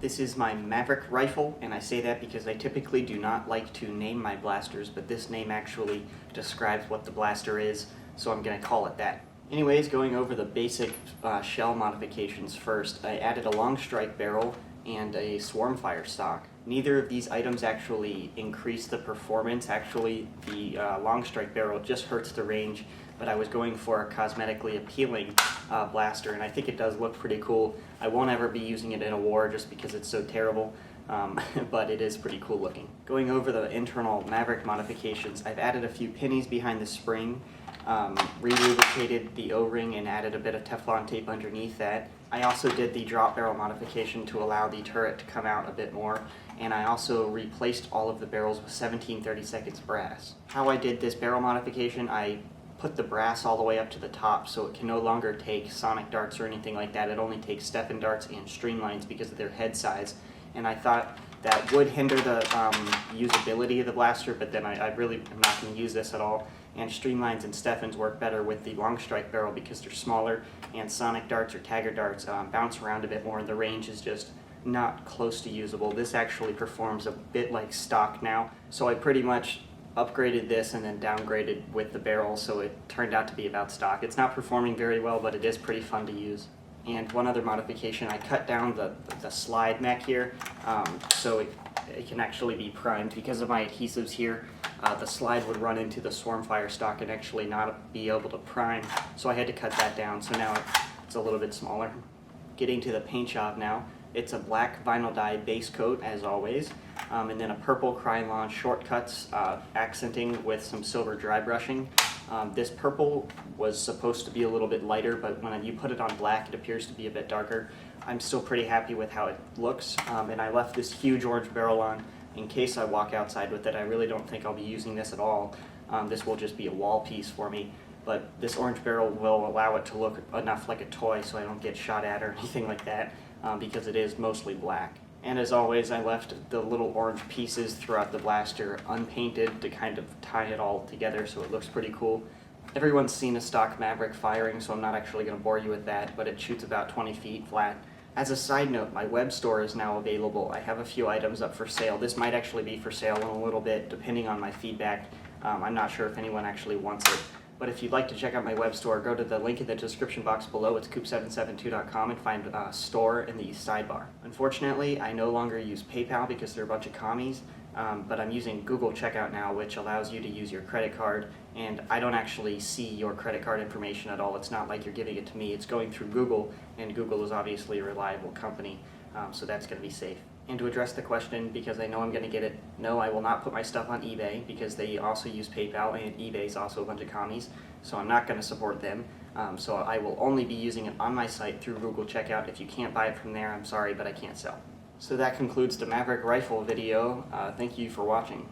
This is my Maverick rifle, and I say that because I typically do not like to name my blasters, but this name actually describes what the blaster is, so I'm going to call it that. Anyways, going over the basic shell modifications first, I added a Longstrike barrel and a Swarmfire stock. Neither of these items actually increase the performance. Actually, the Longstrike barrel just hurts the range, but I was going for a cosmetically appealing blaster, and I think it does look pretty cool. I won't ever be using it in a war just because it's so terrible, but it is pretty cool looking. Going over the internal Maverick modifications, I've added a few pennies behind the spring, re-lubricated the O-ring and added a bit of Teflon tape underneath that. I also did the drop barrel modification to allow the turret to come out a bit more, and I also replaced all of the barrels with 17/32 brass. How I did this barrel modification, I put the brass all the way up to the top so it can no longer take sonic darts or anything like that. It only takes Stefan darts and streamlines because of their head size, and I thought that would hinder the usability of the blaster, but then I really am not going to use this at all. And streamlines and Stefans work better with the Longstrike barrel because they're smaller, and sonic darts or tagger darts bounce around a bit more, and the range is just not close to usable. This actually performs a bit like stock now, so I pretty much upgraded this and then downgraded with the barrel, so it turned out to be about stock. It's not performing very well, but it is pretty fun to use. And one other modification, I cut down the slide mech here so it can actually be primed. Because of my adhesives here, the slide would run into the Swarmfire stock and actually not be able to prime, so I had to cut that down, so now it's a little bit smaller. Getting to the paint job now, it's a black vinyl dye base coat as always, and then a purple Krylon shortcuts accenting with some silver dry brushing. This purple was supposed to be a little bit lighter, but when you put it on black it appears to be a bit darker. I'm still pretty happy with how it looks, and I left this huge orange barrel on in case I walk outside with it. I really don't think I'll be using this at all. This will just be a wall piece for me, but this orange barrel will allow it to look enough like a toy so I don't get shot at or anything like that, because it is mostly black. And as always, I left the little orange pieces throughout the blaster unpainted to kind of tie it all together so it looks pretty cool. Everyone's seen a stock Maverick firing, so I'm not actually going to bore you with that, but it shoots about 20 feet flat. As a side note, my web store is now available. I have a few items up for sale. This might actually be for sale in a little bit, depending on my feedback. I'm not sure if anyone actually wants it. But if you'd like to check out my web store, go to the link in the description box below. It's coop772.com, and find store in the sidebar. Unfortunately, I no longer use PayPal because they're a bunch of commies, but I'm using Google Checkout now, which allows you to use your credit card, and I don't actually see your credit card information at all. It's not like you're giving it to me. It's going through Google, and Google is obviously a reliable company, so that's going to be safe. And to address the question, because I know I'm going to get it, no, I will not put my stuff on eBay because they also use PayPal, and eBay is also a bunch of commies, so I'm not going to support them. So I will only be using it on my site through Google Checkout. If you can't buy it from there, I'm sorry, but I can't sell. So that concludes the Maverick rifle video. Thank you for watching.